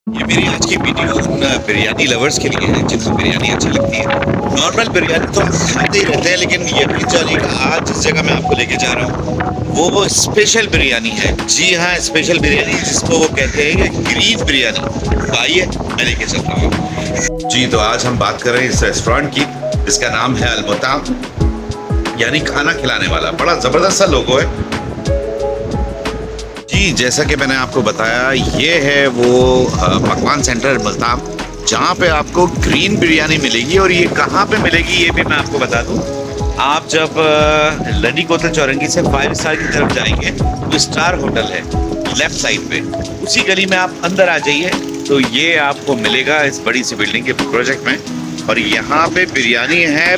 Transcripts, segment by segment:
ये मेरी आज की वीडियो उन बिरयानी लवर्स के लिए है जिनको बिरयानी अच्छी लगती है। नॉर्मल बिरयानी तो हम खाते ही रहते हैं, लेकिन यकीन जानिएगा आज जिस जगह मैं आपको लेके जा रहा हूँ वो स्पेशल बिरयानी है। जी हाँ, स्पेशल बिरयानी जिसको वो कहते हैं कि ग्रीन बिरयानी। तो आइए मैं लेके चलता हूँ। जी, तो आज हम बात कर रहे हैं इस रेस्टोरेंट की जिसका नाम है अल-मुताम, यानी खाना खिलाने वाला। बड़ा जबरदस्त सा लोगो है। जी, जैसा कि मैंने आपको बताया, ये है वो पकवान सेंटर मुल्तान, जहाँ पे आपको ग्रीन बिरयानी मिलेगी। और ये कहाँ पे मिलेगी ये भी मैं आपको बता दूँ। आप जब लडी कोतल चौरंगी से 5 स्टार की तरफ जाएंगे तो स्टार होटल है लेफ्ट साइड पे, उसी गली में आप अंदर आ जाइए तो ये आपको मिलेगा इस बड़ी सी बिल्डिंग के प्रोजेक्ट में। और यहाँ पे बिरयानी है,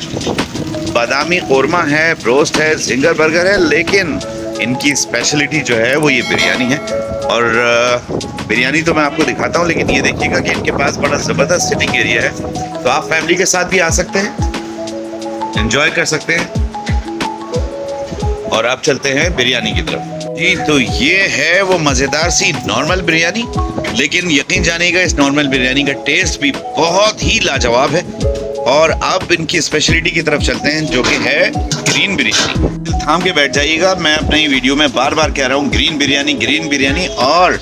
बादामी कोरमा है, ब्रोस्ट है, जिंगर बर्गर है, लेकिन इनकी स्पेशलिटी जो है वो ये बिरयानी है। और बिरयानी तो मैं आपको दिखाता हूँ, लेकिन ये देखिएगा कि इनके पास बड़ा ज़बरदस्त सिटिंग एरिया है, तो आप फैमिली के साथ भी आ सकते हैं, एंजॉय कर सकते हैं। और आप चलते हैं बिरयानी की तरफ। जी, तो ये है वो मज़ेदार सी नॉर्मल बिरयानी, लेकिन यकीन जानिएगा इस नॉर्मल बिरयानी का टेस्ट भी बहुत ही लाजवाब है। और अब इनकी स्पेशलिटी की तरफ चलते हैं जो कि है ग्रीन बिरयानी। दिल थाम के बैठ जाइएगा, मैं अपनी वीडियो में बार बार कह रहा हूँ ग्रीन बिरयानी, ग्रीन बिरयानी। और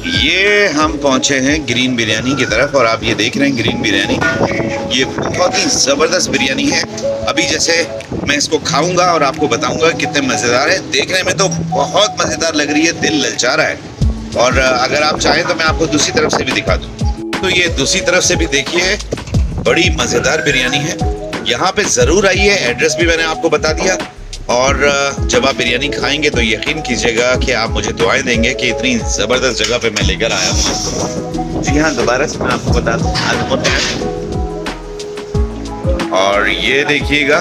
ये हम पहुँचे हैं ग्रीन बिरयानी की तरफ, और आप ये देख रहे हैं ग्रीन बिरयानी। ये बहुत ही ज़बरदस्त बिरयानी है। अभी जैसे मैं इसको खाऊंगा और आपको बताऊंगा कितने मज़ेदार है। देखने में तो बहुत मज़ेदार लग रही है, दिल ललचा रहा है। और अगर आप चाहें तो मैं आपको दूसरी तरफ से भी दिखा दूँ। तो ये दूसरी तरफ से भी देखिए, बड़ी मज़ेदार बिरयानी है। यहाँ पे ज़रूर आइए, एड्रेस भी मैंने आपको बता दिया। और जब आप बिरयानी खाएंगे तो यकीन कीजिएगा कि आप मुझे दुआएं देंगे कि इतनी ज़बरदस्त जगह पे मैं लेकर आया हूँ। जी हाँ, दोबारा से मैं आपको बता दूँ, अल-मुताम। और ये देखिएगा,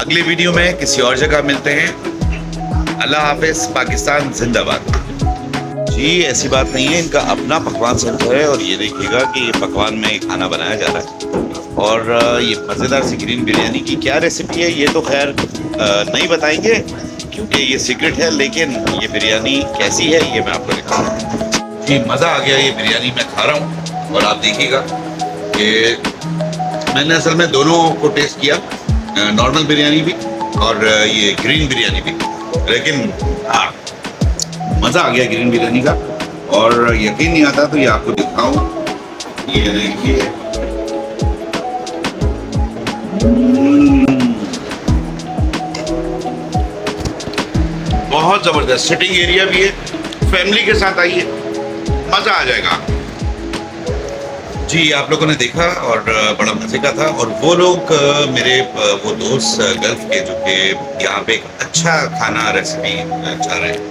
अगली वीडियो में किसी और जगह मिलते हैं। अल्लाह हाफिज़, पाकिस्तान जिंदाबाद। जी, ऐसी बात नहीं है, इनका अपना पकवान सेंटर है। और ये देखिएगा कि ये पकवान में खाना बनाया जा रहा है। और ये मज़ेदार सी ग्रीन बिरयानी की क्या रेसिपी है ये तो खैर नहीं बताएंगे क्योंकि ये सीक्रेट है, लेकिन ये बिरयानी कैसी है ये मैं आपको दिखाऊंगा। जी, मज़ा आ गया, ये बिरयानी मैं खा रहा हूँ। और आप देखिएगा कि मैंने असल में दोनों को टेस्ट किया, नॉर्मल बिरयानी भी और ये ग्रीन बिरयानी भी, लेकिन मज़ा आ गया ग्रीन बिरयानी का। और यकीन नहीं आता तो ये आपको दिखाऊं, ये देखिए। बहुत ज़बरदस्त सिटिंग एरिया भी है, फैमिली के साथ आइए, मज़ा आ जाएगा। जी, आप लोगों ने देखा और बड़ा मज़े का था। और वो लोग मेरे वो दोस्त गल्फ के जो कि यहाँ पे एक अच्छा खाना रेसिपी चाह रहे हैं।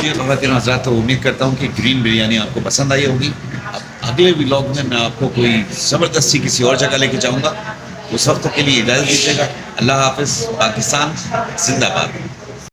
जी, ख़वातीन हज़रात, उम्मीद करता हूँ कि ग्रीन बिरयानी आपको पसंद आई होगी। अब अगले व्लॉग में मैं आपको कोई ज़बरदस्ती किसी और जगह लेके जाऊँगा। उस वक्त के लिए इजाज़त दीजिएगा। अल्लाह हाफ़िज़, पाकिस्तान जिंदाबाद।